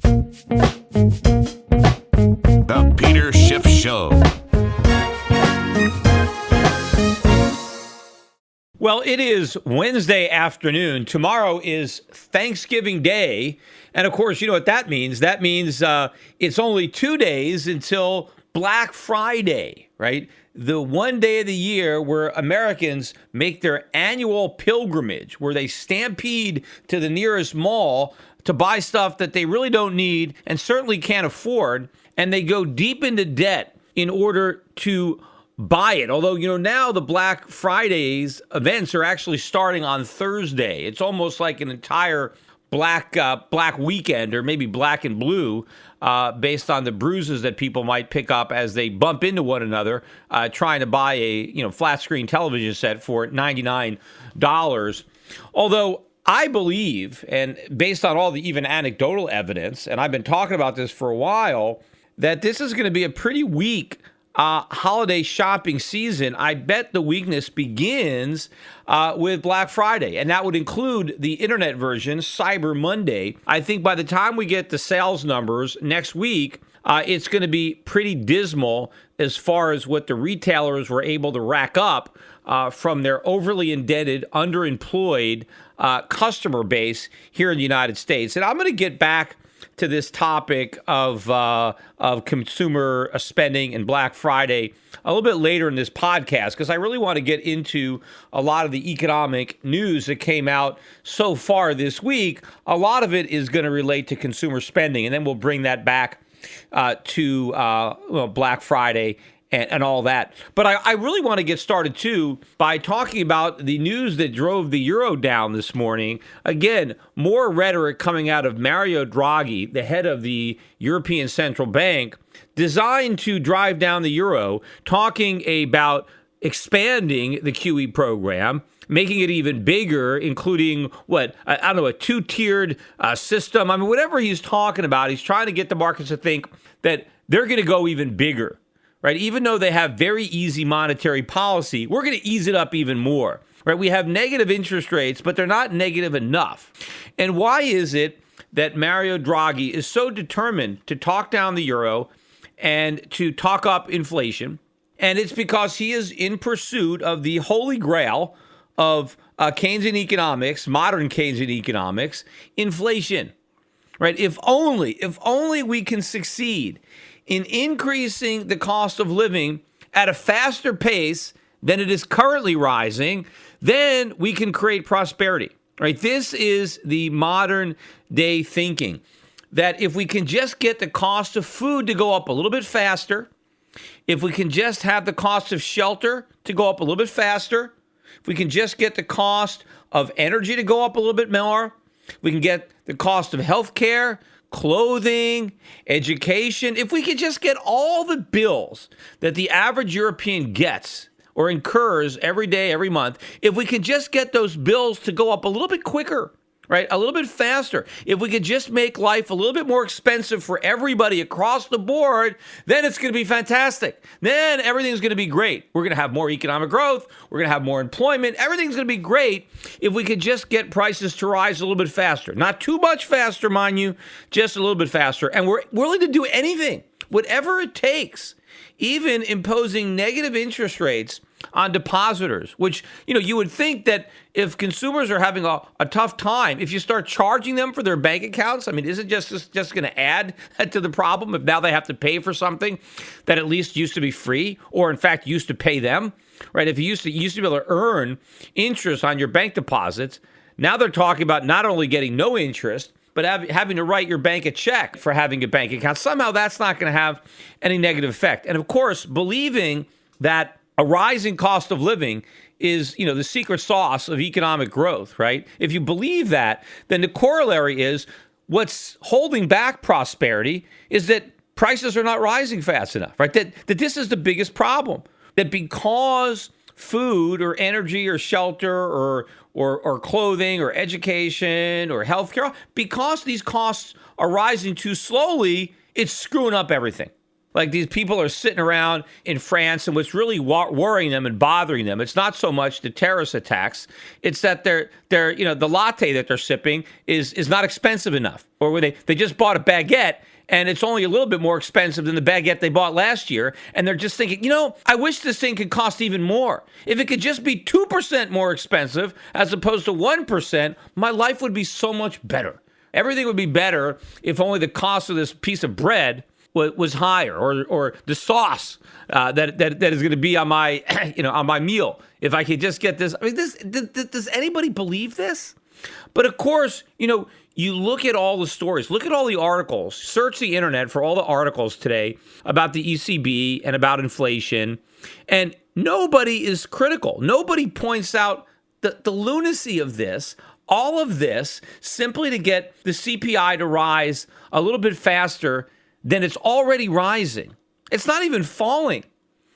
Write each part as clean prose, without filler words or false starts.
The Peter Schiff Show. Well, it is Wednesday afternoon. Tomorrow is Thanksgiving Day. And of course, you know what that means. That means it's only 2 days until Black Friday, right? The one day of the year where Americans make their annual pilgrimage, where they stampede to the nearest mall to buy stuff that they really don't need and certainly can't afford. And they go deep into debt in order to buy it. Although, you know, now the Black Friday's events are actually starting on Thursday. It's almost like an entire black weekend, or maybe black and blue, based on the bruises that people might pick up as they bump into one another, trying to buy a flat screen television set for $99. Although I believe, and based on all the even anecdotal evidence, and I've been talking about this for a while, that this is going to be a pretty weak holiday shopping season. I bet the weakness begins with Black Friday, and that would include the internet version, Cyber Monday. I think by the time we get the sales numbers next week, it's going to be pretty dismal as far as what the retailers were able to rack up from their overly indebted, underemployed customer base here in the United States. And I'm going to get back to this topic of consumer spending and Black Friday a little bit later in this podcast, because I really want to get into a lot of the economic news that came out so far this week. A lot of it is going to relate to consumer spending, and then we'll bring that back to Black Friday and all that. But I really want to get started, too, by talking about the news that drove the euro down this morning. Again, more rhetoric coming out of Mario Draghi, the head of the European Central Bank, designed to drive down the euro, talking about expanding the QE program, making it even bigger, including, a two-tiered system. I mean, whatever he's talking about, he's trying to get the markets to think that they're going to go even bigger. Right? Even though they have very easy monetary policy, we're going to ease it up even more. Right? We have negative interest rates, but they're not negative enough. And why is it that Mario Draghi is so determined to talk down the euro and to talk up inflation? And it's because he is in pursuit of the holy grail of Keynesian economics, modern Keynesian economics, inflation. Right? If only we can succeed in increasing the cost of living at a faster pace than it is currently rising, then we can create prosperity, right? This is the modern day thinking, that if we can just get the cost of food to go up a little bit faster, if we can just have the cost of shelter to go up a little bit faster, if we can just get the cost of energy to go up a little bit more, we can get the cost of healthcare, clothing, education. If we could just get all the bills that the average European gets or incurs every day, every month, if we could just get those bills to go up a little bit quicker, right? A little bit faster. If we could just make life a little bit more expensive for everybody across the board, then it's going to be fantastic. Then everything's going to be great. We're going to have more economic growth. We're going to have more employment. Everything's going to be great if we could just get prices to rise a little bit faster. Not too much faster, mind you, just a little bit faster. And we're willing to do anything, whatever it takes, even imposing negative interest rates on depositors, which, you would think that if consumers are having a tough time, if you start charging them for their bank accounts, I mean, isn't just going to add to the problem if now they have to pay for something that at least used to be free, or in fact used to pay them, right? If you used to be able to earn interest on your bank deposits, now they're talking about not only getting no interest, but having to write your bank a check for having a bank account. Somehow that's not going to have any negative effect. And of course, believing that a rising cost of living is, the secret sauce of economic growth, right? If you believe that, then the corollary is what's holding back prosperity is that prices are not rising fast enough, right? That this is the biggest problem, that because food or energy or shelter or clothing or education or healthcare, because these costs are rising too slowly, it's screwing up everything. like these people are sitting around in France, and what's really worrying them and bothering them, it's not so much the terrorist attacks, it's that they're the latte that they're sipping is not expensive enough, or where they just bought a baguette and it's only a little bit more expensive than the baguette they bought last year. And they're just thinking, I wish this thing could cost even more. If it could just be 2% more expensive as opposed to 1%, my life would be so much better. Everything would be better if only the cost of this piece of bread was higher, or the sauce that is going to be on my on my meal. If I could just get this. I mean, does anybody believe this? But of course, you look at all the stories, look at all the articles, search the internet for all the articles today about the ECB and about inflation, and nobody is critical. Nobody points out the lunacy of this. All of this simply to get the CPI to rise a little bit faster than it's already rising. It's not even falling.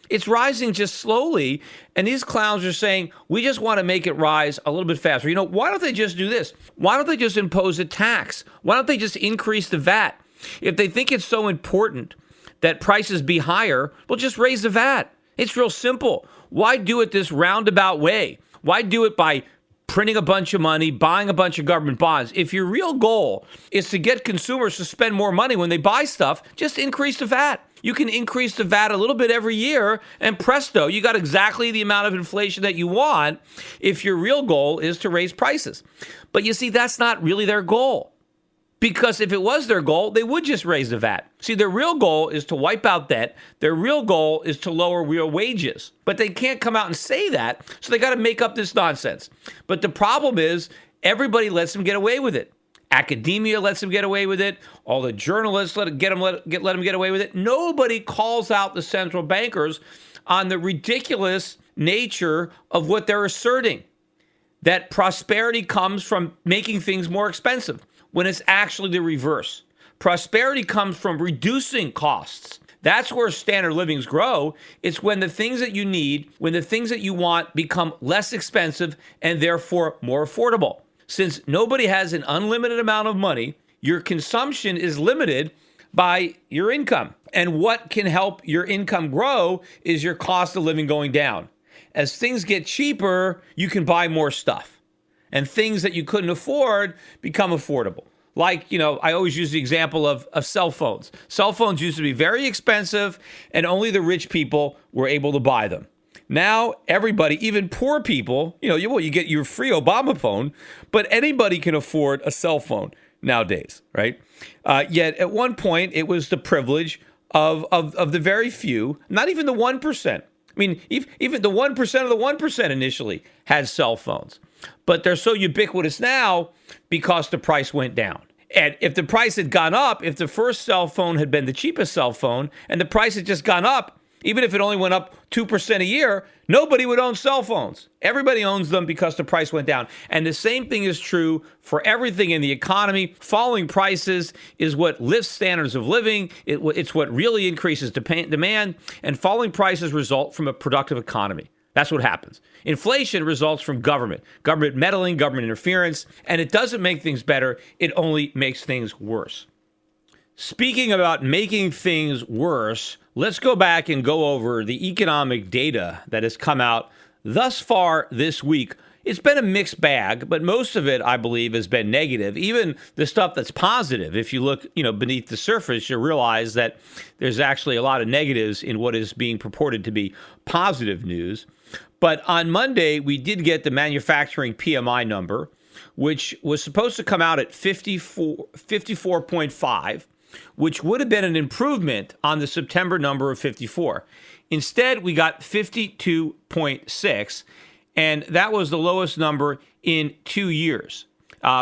It's rising just slowly. And these clowns are saying, we just want to make it rise a little bit faster. Why don't they just do this? Why don't they just impose a tax? Why don't they just increase the VAT? If they think it's so important that prices be higher, well, just raise the VAT. It's real simple. Why do it this roundabout way? Why do it by printing a bunch of money, buying a bunch of government bonds? If your real goal is to get consumers to spend more money when they buy stuff, just increase the VAT. You can increase the VAT a little bit every year, and presto, you got exactly the amount of inflation that you want if your real goal is to raise prices. But you see, that's not really their goal. Because if it was their goal, they would just raise the VAT. See, their real goal is to wipe out debt. Their real goal is to lower real wages. But they can't come out and say that, so they got to make up this nonsense. But the problem is, everybody lets them get away with it. Academia lets them get away with it. All the journalists let them get away with it. Nobody calls out the central bankers on the ridiculous nature of what they're asserting. That prosperity comes from making things more expensive, when it's actually the reverse. Prosperity comes from reducing costs. That's where standard livings grow. It's when the things that you need, when the things that you want become less expensive and therefore more affordable. Since nobody has an unlimited amount of money, your consumption is limited by your income. And what can help your income grow is your cost of living going down. As things get cheaper, you can buy more stuff. And things that you couldn't afford become affordable. Like, I always use the example of cell phones. Cell phones used to be very expensive, and only the rich people were able to buy them. Now, everybody, even poor people, you get your free Obama phone, but anybody can afford a cell phone nowadays, right? Yet, at one point, it was the privilege of the very few, not even the 1%. I mean, even the 1% of the 1% initially had cell phones. But they're so ubiquitous now because the price went down. And if the price had gone up, if the first cell phone had been the cheapest cell phone and the price had just gone up, even if it only went up 2% a year, nobody would own cell phones. Everybody owns them because the price went down. And the same thing is true for everything in the economy. Falling prices is what lifts standards of living. It's what really increases demand. And falling prices result from a productive economy. That's what happens. Inflation results from government meddling, government interference, and it doesn't make things better. It only makes things worse. Speaking about making things worse, let's go back and go over the economic data that has come out thus far this week. It's been a mixed bag, but most of it, I believe, has been negative. Even the stuff that's positive, if you look, beneath the surface, you realize that there's actually a lot of negatives in what is being purported to be positive news. But on Monday, we did get the manufacturing PMI number, which was supposed to come out at 54.5, which would have been an improvement on the September number of 54. Instead, we got 52.6, and that was the lowest number in 2 years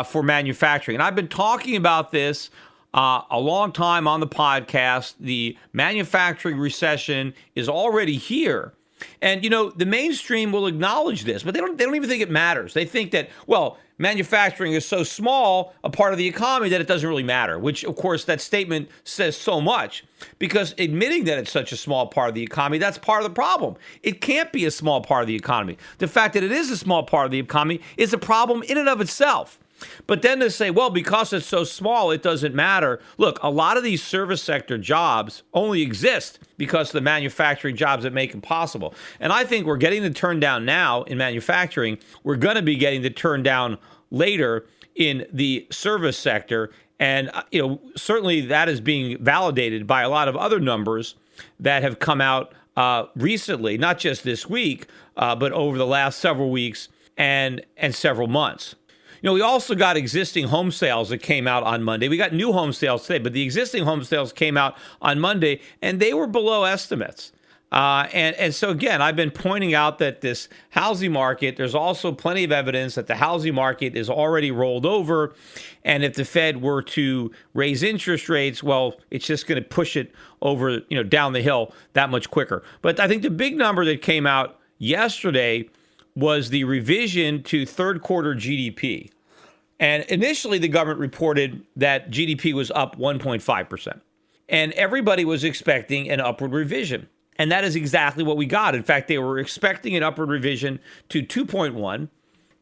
for manufacturing. And I've been talking about this a long time on the podcast. The manufacturing recession is already here. And, the mainstream will acknowledge this, but they don't even think it matters. They think that, manufacturing is so small a part of the economy that it doesn't really matter, which, of course, that statement says so much, because admitting that it's such a small part of the economy, that's part of the problem. It can't be a small part of the economy. The fact that it is a small part of the economy is a problem in and of itself. But then to say, well, because it's so small, it doesn't matter. Look, a lot of these service sector jobs only exist because of the manufacturing jobs that make them possible. And I think we're getting the turn down now in manufacturing. We're going to be getting the turn down later in the service sector. And, certainly that is being validated by a lot of other numbers that have come out recently, not just this week, but over the last several weeks and several months. We also got existing home sales that came out on Monday. We got new home sales today, but the existing home sales came out on Monday, and they were below estimates. And so, again, I've been pointing out that this housing market, there's also plenty of evidence that the housing market is already rolled over. And if the Fed were to raise interest rates, well, it's just going to push it over, down the hill that much quicker. But I think the big number that came out yesterday was the revision to third quarter GDP. And initially, the government reported that GDP was up 1.5%. And everybody was expecting an upward revision. And that is exactly what we got. In fact, they were expecting an upward revision to 2.1.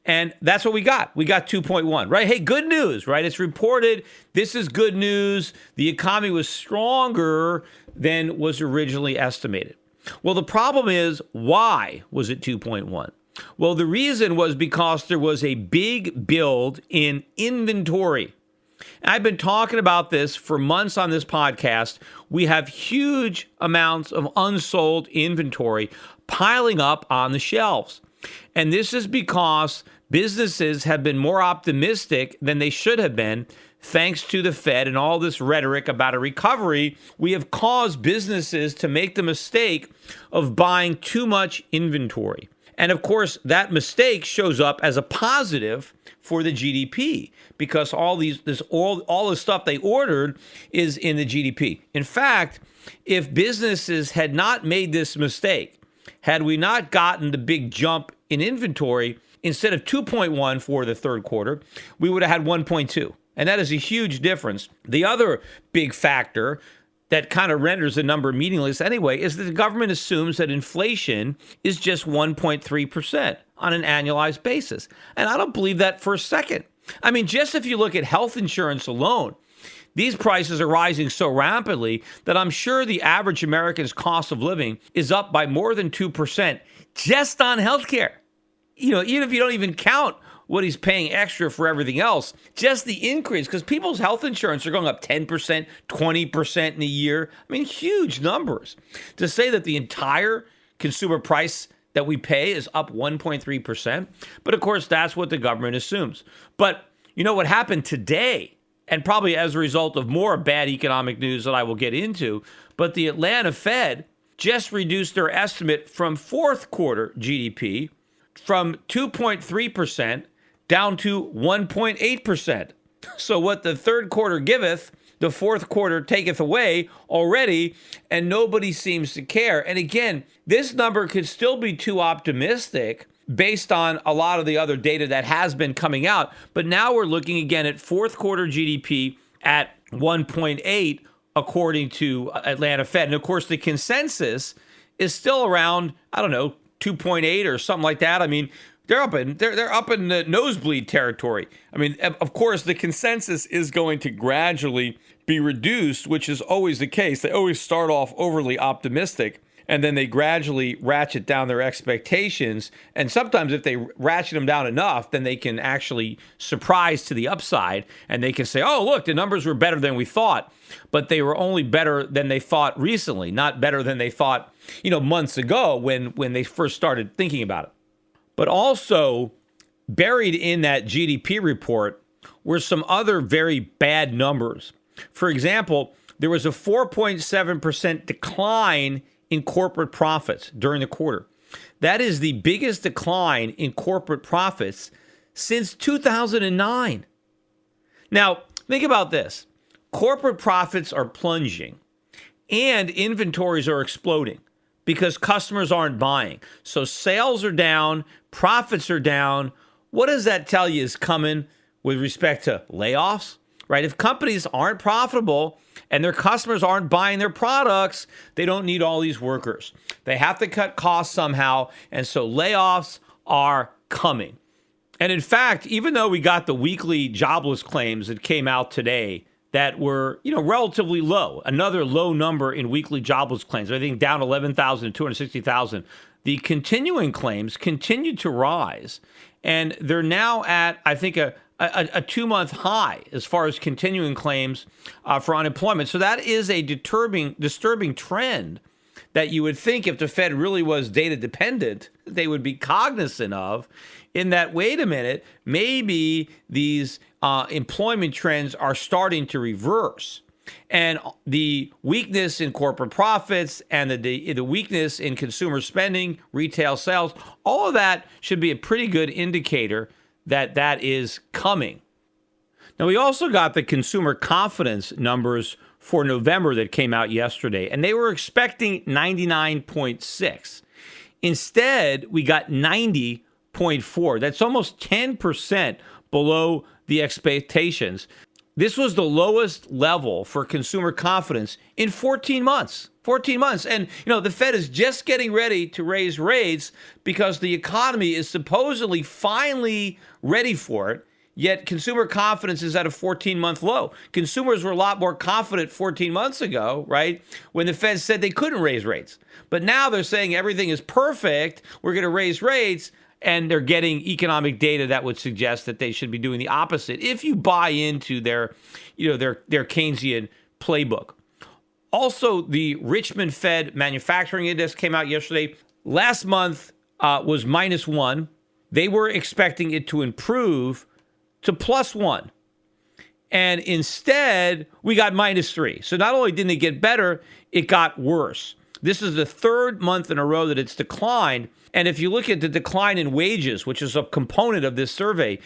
And that's what we got. We got 2.1, right? Hey, good news, right? It's reported. This is good news. The economy was stronger than was originally estimated. Well, the problem is, why was it 2.1? Well, the reason was because there was a big build in inventory. And I've been talking about this for months on this podcast. We have huge amounts of unsold inventory piling up on the shelves. And this is because businesses have been more optimistic than they should have been. Thanks to the Fed and all this rhetoric about a recovery, we have caused businesses to make the mistake of buying too much inventory. And of course, that mistake shows up as a positive for the GDP because all the stuff they ordered is in the GDP. In fact, if businesses had not made this mistake, had we not gotten the big jump in inventory, instead of 2.1 for the third quarter, we would have had 1.2. And that is a huge difference. The other big factor that kind of renders the number meaningless anyway is that the government assumes that inflation is just 1.3% on an annualized basis. And I don't believe that for a second. I mean, just if you look at health insurance alone, these prices are rising so rapidly that I'm sure the average American's cost of living is up by more than 2% just on healthcare. Even if you don't even count what he's paying extra for everything else, just the increase, because people's health insurance are going up 10%, 20% in a year. I mean, huge numbers. To say that the entire consumer price that we pay is up 1.3%. But of course, that's what the government assumes. But what happened today, and probably as a result of more bad economic news that I will get into, but the Atlanta Fed just reduced their estimate from fourth quarter GDP from 2.3% down to 1.8%. So what the third quarter giveth, the fourth quarter taketh away already, and nobody seems to care. And again, this number could still be too optimistic based on a lot of the other data that has been coming out. But now we're looking again at fourth quarter GDP at 1.8, according to Atlanta Fed. And of course, the consensus is still around, 2.8 or something like that. I mean, they're up in the nosebleed territory. I mean, of course, the consensus is going to gradually be reduced, which is always the case. They always start off overly optimistic, and then they gradually ratchet down their expectations. And sometimes if they ratchet them down enough, then they can actually surprise to the upside, and they can say, oh, look, the numbers were better than we thought. But they were only better than they thought recently, not better than they thought, months ago when they first started thinking about it. But also buried in that GDP report were some other very bad numbers. For example, there was a 4.7% decline in corporate profits during the quarter. That is the biggest decline in corporate profits since 2009. Now, think about this. Corporate profits are plunging and inventories are exploding because customers aren't buying. So sales are down, profits are down. What does that tell you is coming with respect to layoffs, right? If companies aren't profitable and their customers aren't buying their products, they don't need all these workers. They have to cut costs somehow, and so layoffs are coming. And in fact, even though we got the weekly jobless claims that came out today that were, relatively low, another low number in weekly jobless claims, I think down 11,000 to 260,000, the continuing claims continued to rise. And they're now at, I think, a 2-month high as far as continuing claims for unemployment. So that is a disturbing trend that you would think if the Fed really was data dependent, they would be cognizant of, in that, wait a minute, maybe these employment trends are starting to reverse. And the weakness in corporate profits and the weakness in consumer spending, retail sales, all of that should be a pretty good indicator that that is coming. Now, we also got the consumer confidence numbers for November that came out yesterday, and they were expecting 99.6. Instead, we got 90.4. That's almost 10% below the expectations. This was the lowest level for consumer confidence in 14 months. 14 months. And, the Fed is just getting ready to raise rates because the economy is supposedly finally ready for it. Yet consumer confidence is at a 14-month low. Consumers were a lot more confident 14 months ago, right, when the Fed said they couldn't raise rates. But now they're saying everything is perfect, we're going to raise rates, and they're getting economic data that would suggest that they should be doing the opposite if you buy into their Keynesian playbook. Also, the Richmond Fed Manufacturing Index came out yesterday. Last month was -1. They were expecting it to improve to +1. And instead, we got -3. So not only didn't it get better, it got worse. This is the third month in a row that it's declined. And if you look at the decline in wages, which is a component of this survey,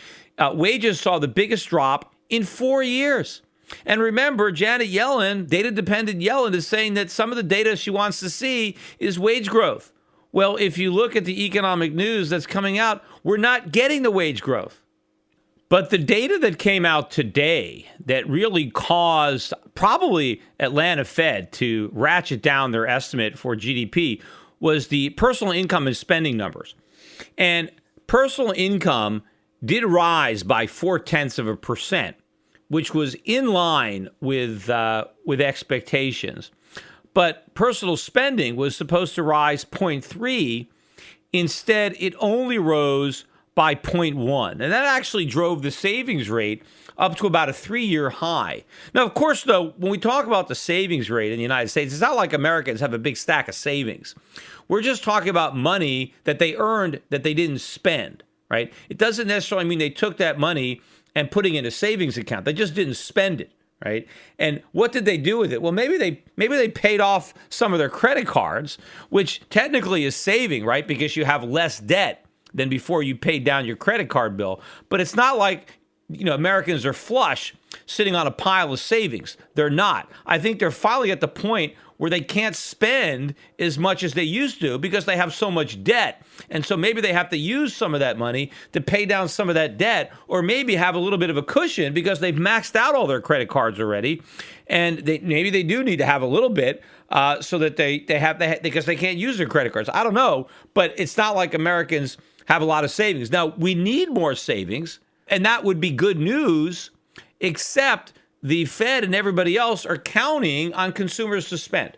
wages saw the biggest drop in 4 years. And remember, Janet Yellen, data-dependent Yellen, is saying that some of the data she wants to see is wage growth. Well, if you look at the economic news that's coming out, we're not getting the wage growth. But the data that came out today that really caused probably Atlanta Fed to ratchet down their estimate for GDP was the personal income and spending numbers. And personal income did rise by 0.4%, which was in line with expectations. But personal spending was supposed to rise 0.3. Instead, it only rose by 0.1. And that actually drove the savings rate up to about a 3-year high. Now, of course, though, when we talk about the savings rate in the United States, it's not like Americans have a big stack of savings. We're just talking about money that they earned that they didn't spend, right? It doesn't necessarily mean they took that money and putting it in a savings account. They just didn't spend it, right? And what did they do with it? Well, maybe they paid off some of their credit cards, which technically is saving, right? Because you have less debt than before you paid down your credit card bill. But it's not like, Americans are flush sitting on a pile of savings. They're not. I think they're finally at the point where they can't spend as much as they used to because they have so much debt. And so maybe they have to use some of that money to pay down some of that debt, or maybe have a little bit of a cushion because they've maxed out all their credit cards already. And maybe they do need to have a little bit so that they have because they can't use their credit cards. I don't know, but it's not like Americans have a lot of savings. Now, we need more savings, and that would be good news, except the Fed and everybody else are counting on consumers to spend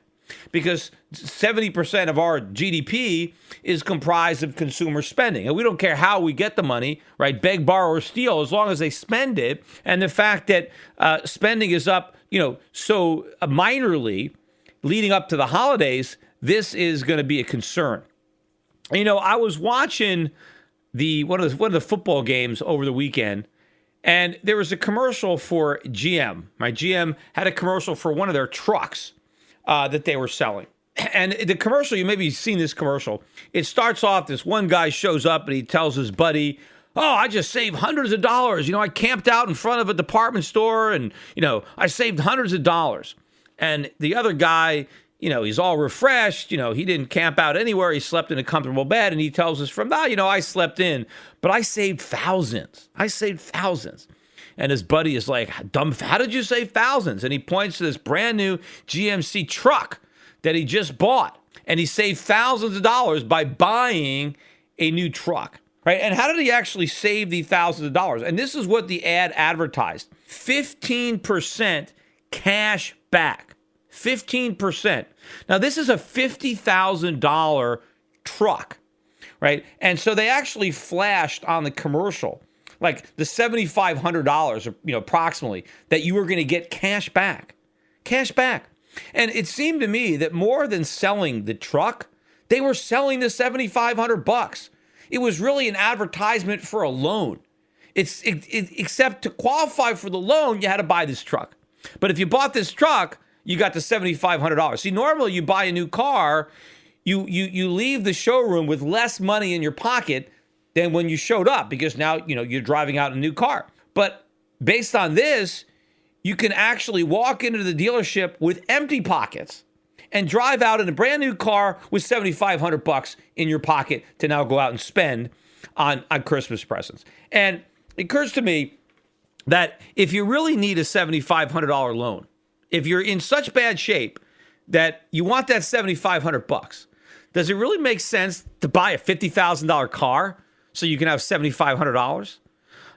because 70% of our GDP is comprised of consumer spending. And we don't care how we get the money, right? Beg, borrow, or steal, as long as they spend it. And the fact that spending is up, so minorly leading up to the holidays, this is going to be a concern. I was watching one of the football games over the weekend, and there was a commercial for GM. GM had a commercial for one of their trucks that they were selling. And the commercial, you maybe seen this commercial. It starts off, this one guy shows up and he tells his buddy, "Oh, I just saved hundreds of dollars. I camped out in front of a department store and, I saved hundreds of dollars." And the other guy, he's all refreshed. He didn't camp out anywhere. He slept in a comfortable bed. And he tells his friend, I slept in, but I saved thousands. I saved thousands. And his buddy is like, how did you save thousands? And he points to this brand new GMC truck that he just bought. And he saved thousands of dollars by buying a new truck. right? And how did he actually save the thousands of dollars? And this is what the ad advertised: 15% cash back. 15%. Now, this is a $50,000 truck, right? And so they actually flashed on the commercial, like the $7,500, approximately, that you were going to get cash back. Cash back. And it seemed to me that more than selling the truck, they were selling the $7,500. It was really an advertisement for a loan. Except to qualify for the loan, you had to buy this truck. But if you bought this truck, you got the $7,500. See, normally you buy a new car, you leave the showroom with less money in your pocket than when you showed up, because now, you're driving out in a new car. But based on this, you can actually walk into the dealership with empty pockets and drive out in a brand new car with $7,500 in your pocket to now go out and spend on Christmas presents. And it occurs to me that if you really need a $7,500 loan, if you're in such bad shape that you want that $7,500, does it really make sense to buy a $50,000 car so you can have $7,500?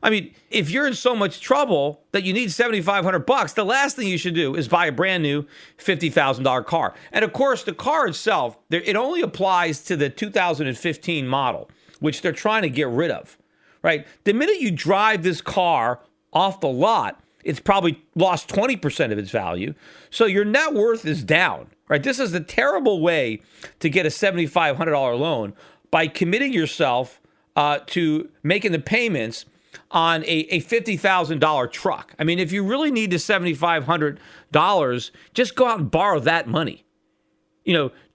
I mean, if you're in so much trouble that you need $7,500, the last thing you should do is buy a brand new $50,000 car. And of course, the car itself, it only applies to the 2015 model, which they're trying to get rid of, right? The minute you drive this car off the lot, it's probably lost 20% of its value. So your net worth is down, right? This is a terrible way to get a $7,500 loan, by committing yourself to making the payments on a $50,000 truck. I mean, if you really need the $7,500, just go out and borrow that money.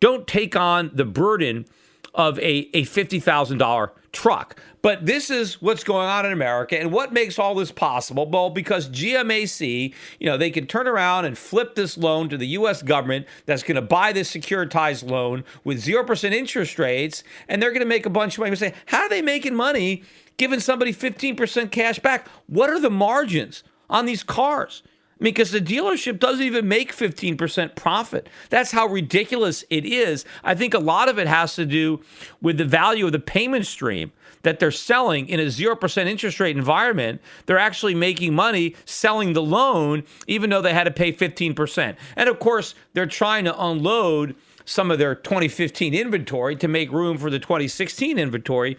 Don't take on the burden of a $50,000 truck. But this is what's going on in America. And what makes all this possible? Well, because GMAC, they can turn around and flip this loan to the U.S. government that's going to buy this securitized loan with 0% interest rates, and they're going to make a bunch of money. You say, how are they making money giving somebody 15% cash back? What are the margins on these cars? Because the dealership doesn't even make 15% profit. That's how ridiculous it is. I think a lot of it has to do with the value of the payment stream that they're selling in a 0% interest rate environment. They're actually making money selling the loan, even though they had to pay 15%. And of course, they're trying to unload some of their 2015 inventory to make room for the 2016 inventory.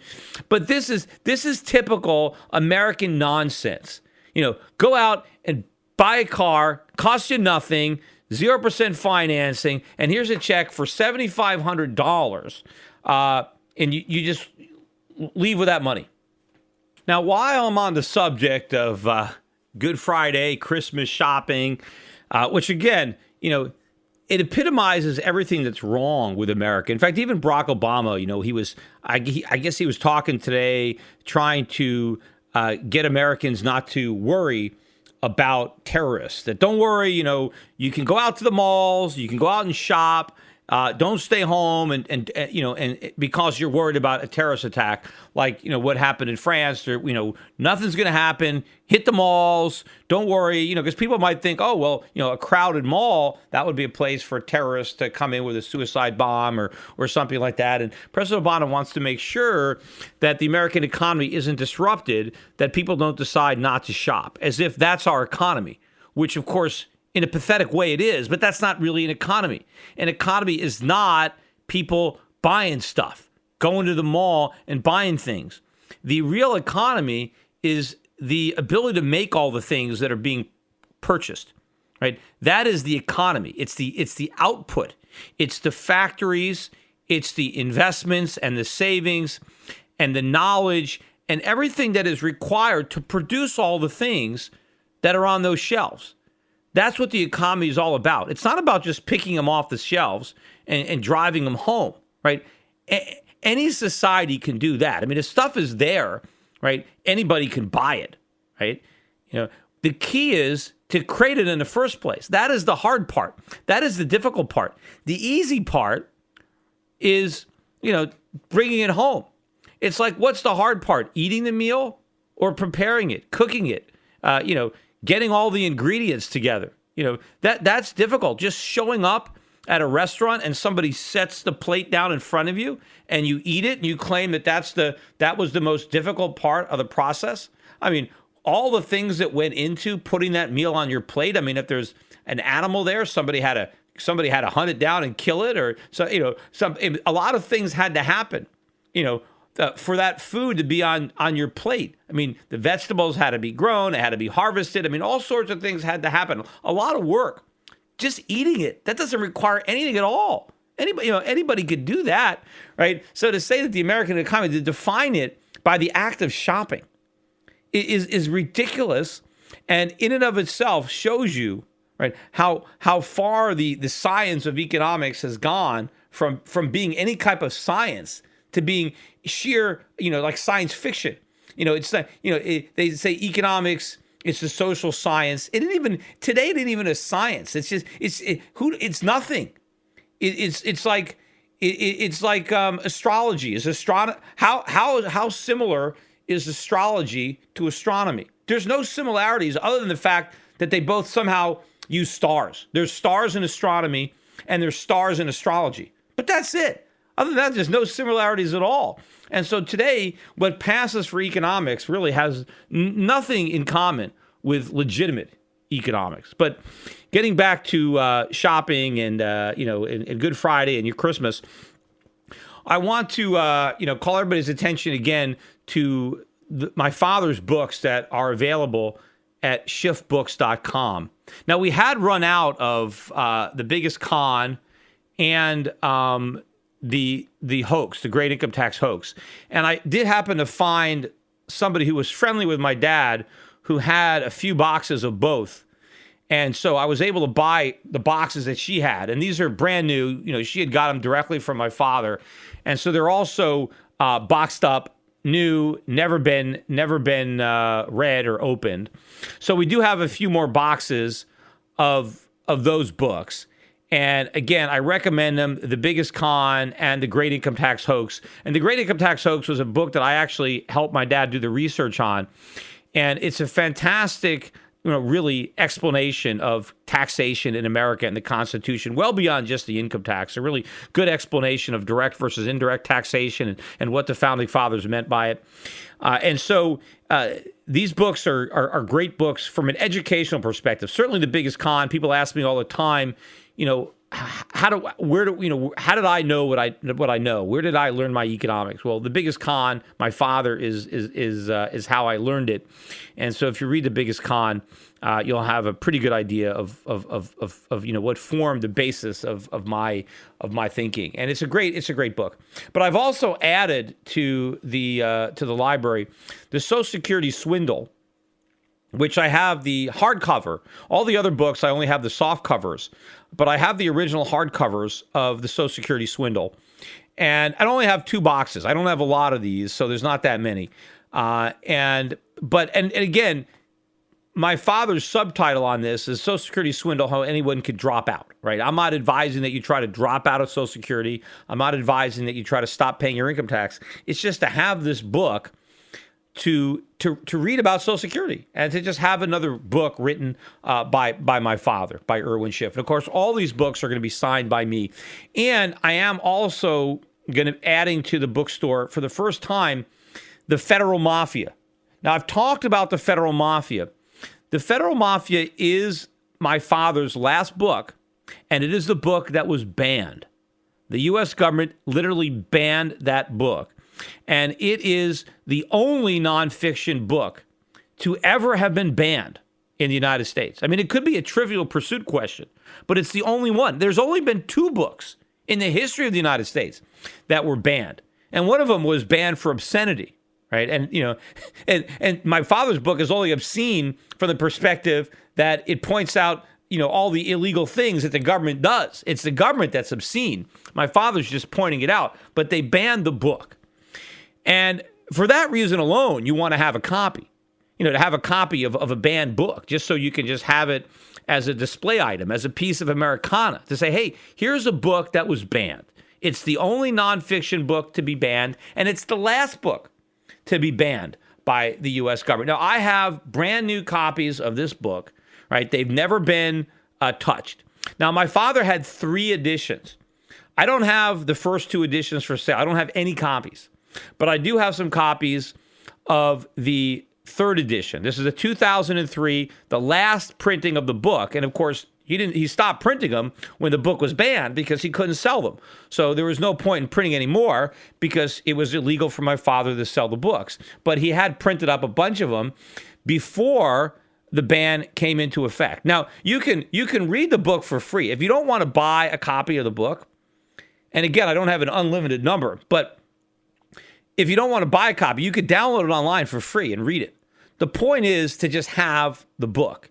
But this is typical American nonsense. Go out and buy a car, costs you nothing, 0% financing, and here's a check for $7,500, and you just leave with that money. Now, while I'm on the subject of Good Friday, Christmas shopping, which again, it epitomizes everything that's wrong with America. In fact, even Barack Obama, I guess he was talking today, trying to get Americans not to worry about terrorists. That don't worry, you can go out to the malls, you can go out and shop, don't stay home, and because you're worried about a terrorist attack, like what happened in France. Or nothing's going to happen. Hit the malls. Don't worry. Because people might think, oh well, a crowded mall, that would be a place for terrorists to come in with a suicide bomb or something like that. And President Obama wants to make sure that the American economy isn't disrupted, that people don't decide not to shop, as if that's our economy, which of course, in a pathetic way it is, but that's not really an economy. An economy is not people buying stuff, going to the mall and buying things. The real economy is the ability to make all the things that are being purchased, right? That is the economy. It's the output. It's the factories, it's the investments and the savings and the knowledge and everything that is required to produce all the things that are on those shelves. That's what the economy is all about. It's not about just picking them off the shelves and driving them home, right? Any society can do that. I mean, if stuff is there, right, anybody can buy it, right? The key is to create it in the first place. That is the hard part. That is the difficult part. The easy part is, bringing it home. It's like, what's the hard part? Eating the meal or preparing it, cooking it, getting all the ingredients together. That's difficult. Just showing up at a restaurant and somebody sets the plate down in front of you and you eat it and you claim that that was the most difficult part of the process? I mean, all the things that went into putting that meal on your plate. I mean, if there's an animal there, somebody had to hunt it down and kill it, or so, a lot of things had to happen, for that food to be on your plate. I mean, the vegetables had to be grown, it had to be harvested. I mean, all sorts of things had to happen. A lot of work. Just eating it, that doesn't require anything at all. Anybody could do that, right? So to say that the American economy, to define it by the act of shopping is ridiculous, and in and of itself shows you, right, how far the science of economics has gone from being any type of science to being sheer, like science fiction. It's not, they say economics, it's a social science. Today it isn't even a science. It's just, it's nothing. It's like astrology. How similar is astrology to astronomy? There's no similarities other than the fact that they both somehow use stars. There's stars in astronomy and there's stars in astrology. But that's it. Other than that, there's no similarities at all. And so today, what passes for economics really has nothing in common with legitimate economics. But getting back to shopping and Good Friday and your Christmas, I want to call everybody's attention again to my father's books that are available at schiffbooks.com. Now, we had run out of The Biggest Con and the hoax, the great income tax hoax. And I did happen to find somebody who was friendly with my dad who had a few boxes of both. And so I was able to buy the boxes that she had. And these are brand new. She had got them directly from my father. And so they're also boxed up, new, never been read or opened. So we do have a few more boxes of those books. And again, I recommend them, The Biggest Con and The Great Income Tax Hoax. And The Great Income Tax Hoax was a book that I actually helped my dad do the research on. And it's a fantastic, really explanation of taxation in America and the Constitution, well beyond just the income tax. A really good explanation of direct versus indirect taxation and what the Founding Fathers meant by it. And so these books are great books from an educational perspective. Certainly The Biggest Con, people ask me all the time, how did I know what I know? Where did I learn my economics? Well, The Biggest Con, my father is how I learned it. And so if you read The Biggest Con, you'll have a pretty good idea of what formed the basis of my thinking. And it's a great book. But I've also added to the library the Social Security Swindle, which I have the hardcover. All the other books, I only have the soft covers, but I have the original hardcovers of the Social Security Swindle. And I only have 2 boxes. I don't have a lot of these, so there's not that many. And again, my father's subtitle on this is Social Security Swindle, How Anyone Could Drop Out, right? I'm not advising that you try to drop out of Social Security. I'm not advising that you try to stop paying your income tax. It's just to have this book to read about Social Security and to just have another book written by my father, by Irwin Schiff. And of course, all these books are going to be signed by me. And I am also adding to the bookstore for the first time, The Federal Mafia. Now, I've talked about The Federal Mafia. The Federal Mafia is my father's last book, and it is the book that was banned. The U.S. government literally banned that book. And it is the only nonfiction book to ever have been banned in the United States. I mean, it could be a Trivial Pursuit question, but it's the only one. There's only been 2 books in the history of the United States that were banned. And one of them was banned for obscenity, right? And, and my father's book is only obscene from the perspective that it points out, all the illegal things that the government does. It's the government that's obscene. My father's just pointing it out, but they banned the book. And for that reason alone, you want to have a copy, to have a copy of a banned book, just so you can just have it as a display item, as a piece of Americana, to say, hey, here's a book that was banned. It's the only nonfiction book to be banned, and it's the last book to be banned by the U.S. government. Now, I have brand new copies of this book, right? They've never been touched. Now, my father had 3 editions. I don't have the first 2 editions for sale. I don't have any copies, but I do have some copies of the 3rd edition. This is a 2003, the last printing of the book. And of course, he stopped printing them when the book was banned because he couldn't sell them. So there was no point in printing anymore because it was illegal for my father to sell the books. But he had printed up a bunch of them before the ban came into effect. Now, you can read the book for free. If you don't want to buy a copy of the book, and again, I don't have an unlimited number, but if you don't want to buy a copy, you could download it online for free and read it. The point is to just have the book,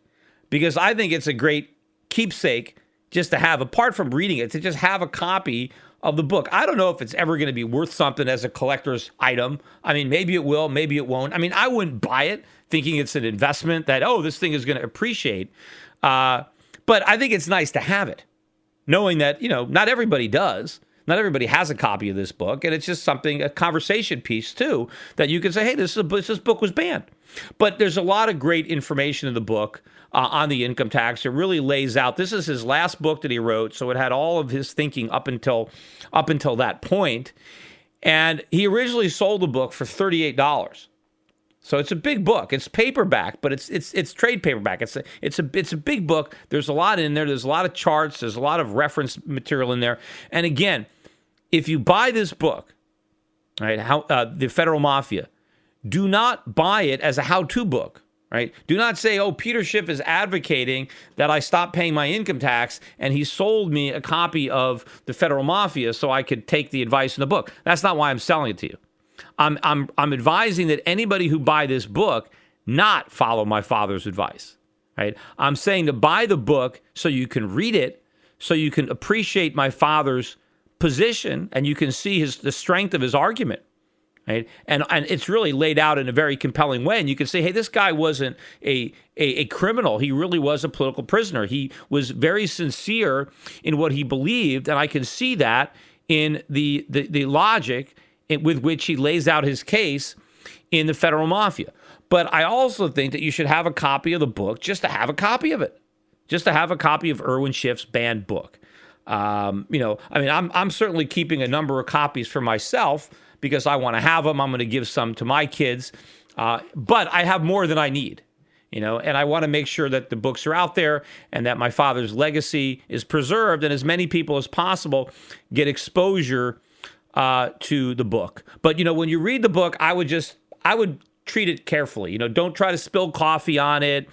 because I think it's a great keepsake just to have, apart from reading it, to just have a copy of the book. I don't know if it's ever going to be worth something as a collector's item. I mean, maybe it will, maybe it won't. I mean, I wouldn't buy it thinking it's an investment that, oh, this thing is going to appreciate. But I think it's nice to have it, knowing that, not everybody does. Not everybody has a copy of this book, and it's just something, a conversation piece too, that you can say, hey, this book was banned. But there's a lot of great information in the book on the income tax. It really lays out, this is his last book that he wrote, so it had all of his thinking up until that point. And he originally sold the book for $38. So it's a big book. It's paperback, but it's trade paperback. It's a big book. There's a lot in there. There's a lot of charts. There's a lot of reference material in there. And again, if you buy this book, right, the Federal Mafia, do not buy it as a how-to book, right? Do not say, oh, Peter Schiff is advocating that I stop paying my income tax, and he sold me a copy of the Federal Mafia so I could take the advice in the book. That's not why I'm selling it to you. I'm advising that anybody who buy this book not follow my father's advice, right? I'm saying to buy the book so you can read it, so you can appreciate my father's position, and you can see the strength of his argument, right? And it's really laid out in a very compelling way. And you can say, hey, this guy wasn't a criminal. He really was a political prisoner. He was very sincere in what he believed, and I can see that in the logic with which he lays out his case in the Federal Mafia. But I also think that you should have a copy of the book just to have a copy of it, just to have a copy of Irwin Schiff's banned book. I'm certainly keeping a number of copies for myself because I want to have them. I'm going to give some to my kids, but I have more than I need, and I want to make sure that the books are out there and that my father's legacy is preserved and as many people as possible get exposure to the book. But, when you read the book, I would treat it carefully. Don't try to spill coffee on it.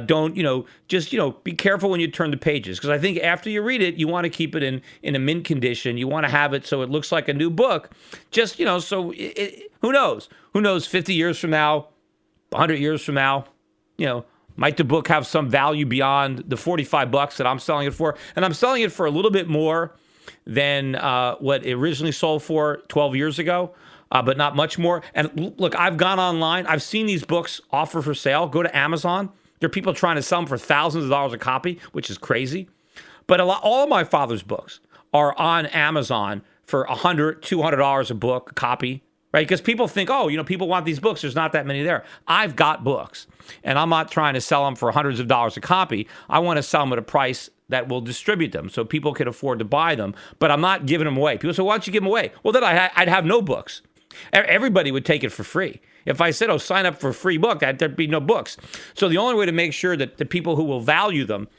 Don't, be careful when you turn the pages. Because I think after you read it, you want to keep it in a mint condition. You want to have it so it looks like a new book. Just, so who knows? Who knows 50 years from now, 100 years from now, might the book have some value beyond the $45 that I'm selling it for? And I'm selling it for a little bit more than what it originally sold for 12 years ago, but not much more. And look, I've gone online. I've seen these books offer for sale. Go to Amazon. There are people trying to sell them for thousands of dollars a copy, which is crazy. But all of my father's books are on Amazon for $100, $200 a book, a copy, right? Because people think, people want these books. There's not that many there. I've got books, and I'm not trying to sell them for hundreds of dollars a copy. I want to sell them at a price that will distribute them so people can afford to buy them, but I'm not giving them away. People say, why don't you give them away? Well, then I'd have no books. Everybody would take it for free. If I said, sign up for a free book, there'd be no books. So the only way to make sure that the people who will value them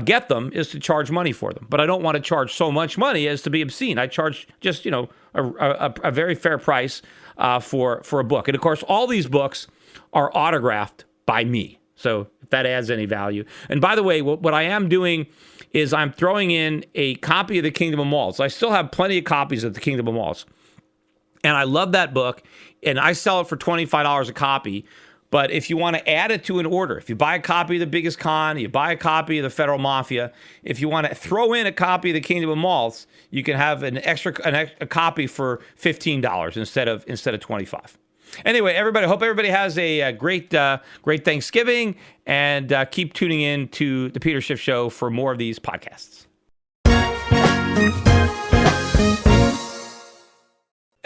get them is to charge money for them. But I don't want to charge so much money as to be obscene. I charge just, a very fair price for a book. And of course, all these books are autographed by me. So if that adds any value. And by the way, what I am doing is I'm throwing in a copy of The Kingdom of Malls. I still have plenty of copies of The Kingdom of Malls. And I love that book, and I sell it for $25 a copy. But if you want to add it to an order, if you buy a copy of The Biggest Con, you buy a copy of The Federal Mafia, if you want to throw in a copy of The Kingdom of Malls, you can have a copy for $15 instead of $25. Anyway, everybody, hope everybody has a great Thanksgiving, and keep tuning in to the Peter Schiff Show for more of these podcasts.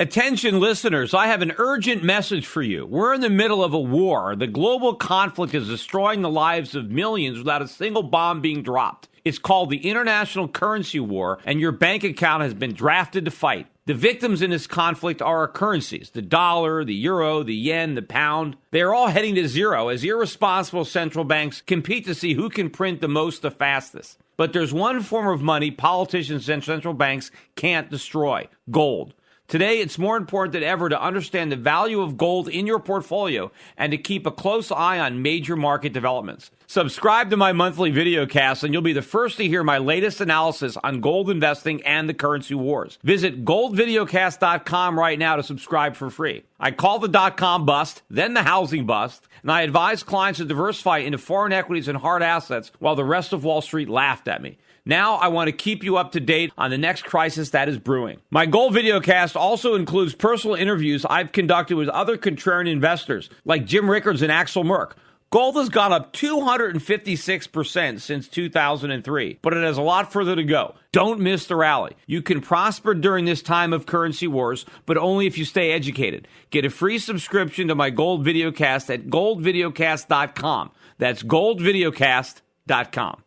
Attention listeners, I have an urgent message for you. We're in the middle of a war. The global conflict is destroying the lives of millions without a single bomb being dropped. It's called the International Currency War, and your bank account has been drafted to fight. The victims in this conflict are our currencies, the dollar, the euro, the yen, the pound. They are all heading to zero as irresponsible central banks compete to see who can print the most the fastest. But there's one form of money politicians and central banks can't destroy: gold. Today, it's more important than ever to understand the value of gold in your portfolio and to keep a close eye on major market developments. Subscribe to my monthly videocast and you'll be the first to hear my latest analysis on gold investing and the currency wars. Visit goldvideocast.com right now to subscribe for free. I call the dot-com bust, then the housing bust, and I advise clients to diversify into foreign equities and hard assets while the rest of Wall Street laughed at me. Now I want to keep you up to date on the next crisis that is brewing. My Gold Videocast also includes personal interviews I've conducted with other contrarian investors like Jim Rickards and Axel Merck. Gold has gone up 256% since 2003, but it has a lot further to go. Don't miss the rally. You can prosper during this time of currency wars, but only if you stay educated. Get a free subscription to my Gold Videocast at goldvideocast.com. That's goldvideocast.com.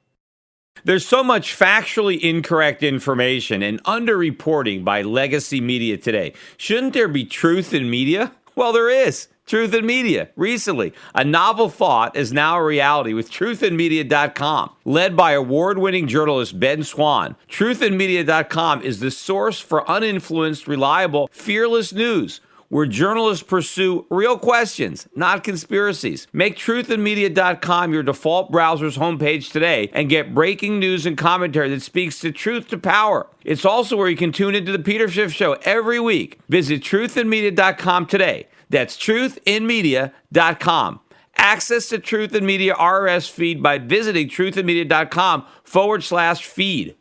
There's so much factually incorrect information and underreporting by legacy media today. Shouldn't there be truth in media? Well, there is. Truth in Media. Recently, a novel thought is now a reality with truthinmedia.com. Led by award-winning journalist Ben Swan, truthinmedia.com is the source for uninfluenced, reliable, fearless news, where journalists pursue real questions, not conspiracies. Make truthinmedia.com your default browser's homepage today and get breaking news and commentary that speaks the truth to power. It's also where you can tune into the Peter Schiff Show every week. Visit truthinmedia.com today. That's truthinmedia.com. Access to Truth in Media RSS feed by visiting truthinmedia.com/feed.